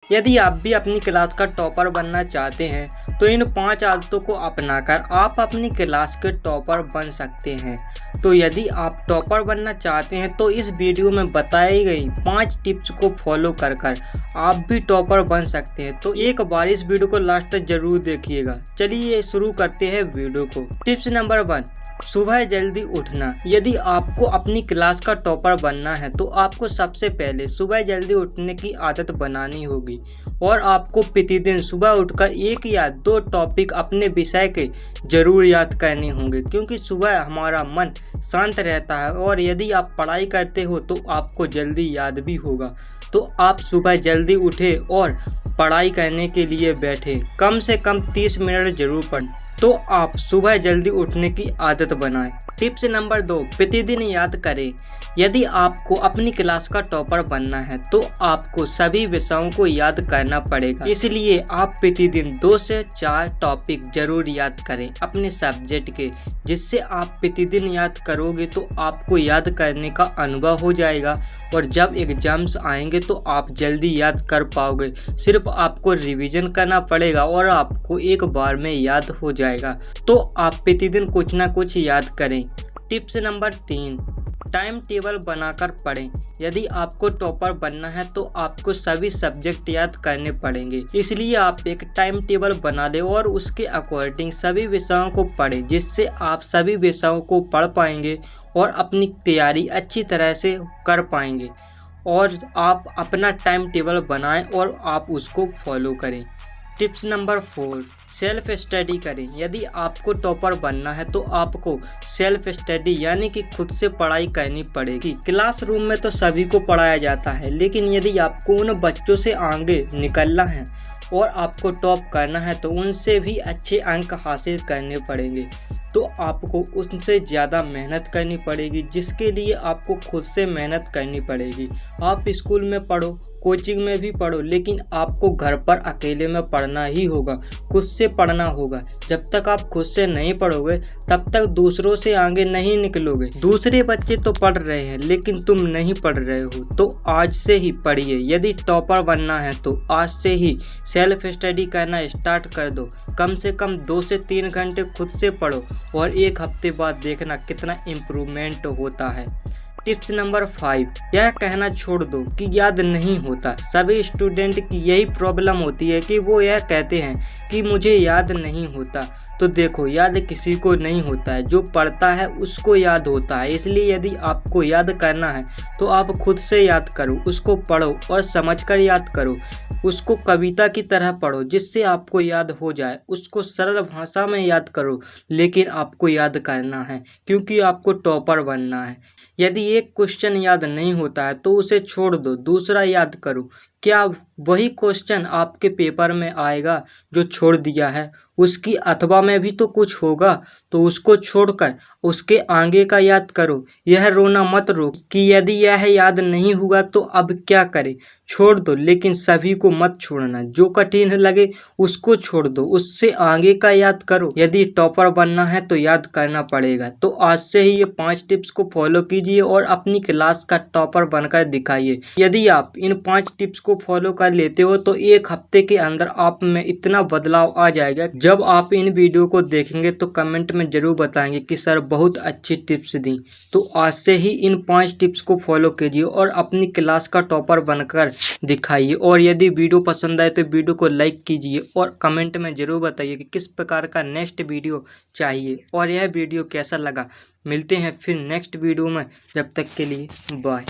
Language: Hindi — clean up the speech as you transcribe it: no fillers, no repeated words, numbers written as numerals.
यदि आप भी अपनी क्लास का टॉपर बनना चाहते हैं तो इन 5 आदतों को अपनाकर आप अपनी क्लास के टॉपर बन सकते हैं। तो यदि आप टॉपर बनना चाहते हैं तो इस वीडियो में बताई गई 5 टिप्स को फॉलो कर आप भी टॉपर बन सकते हैं। तो एक बार इस वीडियो को लास्ट तक जरूर देखिएगा। चलिए शुरू करते हैं वीडियो को। टिप्स नंबर 1, सुबह जल्दी उठना। यदि आपको अपनी क्लास का टॉपर बनना है तो आपको सबसे पहले सुबह जल्दी उठने की आदत बनानी होगी और आपको प्रतिदिन सुबह उठकर 1 या 2 टॉपिक अपने विषय के जरूर याद करने होंगे, क्योंकि सुबह हमारा मन शांत रहता है और यदि आप पढ़ाई करते हो तो आपको जल्दी याद भी होगा। तो आप सुबह जल्दी उठे और पढ़ाई करने के लिए बैठे, कम से कम 30 मिनट जरूर पढ़ें। तो आप सुबह जल्दी उठने की आदत बनाएं। टिप्स नंबर 2, प्रतिदिन याद करें। यदि आपको अपनी क्लास का टॉपर बनना है तो आपको सभी विषयों को याद करना पड़ेगा, इसलिए आप प्रतिदिन 2 से 4 टॉपिक जरूर याद करें अपने सब्जेक्ट के। जिससे आप प्रतिदिन याद करोगे तो आपको याद करने का अनुभव हो जाएगा और जब एग्जाम्स आएंगे तो आप जल्दी याद कर पाओगे। सिर्फ आपको रिवीजन करना पड़ेगा और आपको एक बार में याद हो जाएगा। तो आप प्रतिदिन कुछ ना कुछ याद करें। टिप्स नंबर 3, टाइम टेबल बनाकर पढ़ें। यदि आपको टॉपर बनना है तो आपको सभी सब्जेक्ट याद करने पड़ेंगे, इसलिए आप एक टाइम टेबल बना दें और उसके अकॉर्डिंग सभी विषयों को पढ़ें, जिससे आप सभी विषयों को पढ़ पाएंगे और अपनी तैयारी अच्छी तरह से कर पाएंगे। और आप अपना टाइम टेबल बनाएं और आप उसको फॉलो करें। टिप्स नंबर 4, सेल्फ स्टडी करें। यदि आपको टॉपर बनना है तो आपको सेल्फ स्टडी यानी कि खुद से पढ़ाई करनी पड़ेगी। क्लासरूम में तो सभी को पढ़ाया जाता है, लेकिन यदि आपको उन बच्चों से आगे निकलना है और आपको टॉप करना है तो उनसे भी अच्छे अंक हासिल करने पड़ेंगे। तो आपको उनसे ज़्यादा मेहनत करनी पड़ेगी, जिसके लिए आपको खुद से मेहनत करनी पड़ेगी। आप स्कूल में पढ़ो, कोचिंग में भी पढ़ो, लेकिन आपको घर पर अकेले में पढ़ना ही होगा, खुद से पढ़ना होगा। जब तक आप खुद से नहीं पढ़ोगे तब तक दूसरों से आगे नहीं निकलोगे। दूसरे बच्चे तो पढ़ रहे हैं लेकिन तुम नहीं पढ़ रहे हो, तो आज से ही पढ़िए। यदि टॉपर बनना है तो आज से ही सेल्फ स्टडी करना स्टार्ट कर दो। कम से कम 2 से 3 घंटे खुद से पढ़ो और 1 हफ्ते बाद देखना कितना इम्प्रूवमेंट होता है। टिप्स नंबर 5, यह कहना छोड़ दो कि याद नहीं होता। सभी स्टूडेंट की यही प्रॉब्लम होती है कि वो यह कहते हैं कि मुझे याद नहीं होता। तो देखो, याद किसी को नहीं होता है, जो पढ़ता है उसको याद होता है। इसलिए यदि आपको याद करना है तो आप खुद से याद करो, उसको पढ़ो और समझकर याद करो। उसको कविता की तरह पढ़ो जिससे आपको याद हो जाए। उसको सरल भाषा में याद करो, लेकिन आपको याद करना है क्योंकि आपको टॉपर बनना है। यदि एक क्वेश्चन याद नहीं होता है तो उसे छोड़ दो, दूसरा याद करो। क्या वही क्वेश्चन आपके पेपर में आएगा जो छोड़ दिया है? उसकी अथवा में भी तो कुछ होगा, तो उसको छोड़कर उसके आगे का याद करो। यह रोना मत रो कि यदि यह याद नहीं हुआ तो अब क्या करें। छोड़ दो, लेकिन सभी को मत छोड़ना। जो कठिन लगे उसको छोड़ दो, उससे आगे का याद करो। यदि टॉपर बनना है तो याद करना पड़ेगा। तो आज से ही ये 5 टिप्स को फॉलो कीजिए और अपनी क्लास का टॉपर बनकर दिखाइए। यदि आप इन 5 टिप्स को फॉलो कर लेते हो तो 1 हफ्ते के अंदर आप में इतना बदलाव आ जाएगा। जब आप इन वीडियो को देखेंगे तो कमेंट में जरूर बताएंगे कि सर बहुत अच्छी टिप्स दी। तो आज से ही इन 5 टिप्स को फॉलो कीजिए और अपनी क्लास का टॉपर बनकर दिखाइए। और यदि वीडियो पसंद आए तो वीडियो को लाइक कीजिए और कमेंट में जरूर बताइए कि किस प्रकार का नेक्स्ट वीडियो चाहिए और यह वीडियो कैसा लगा। मिलते हैं फिर नेक्स्ट वीडियो में, जब तक के लिए बाय।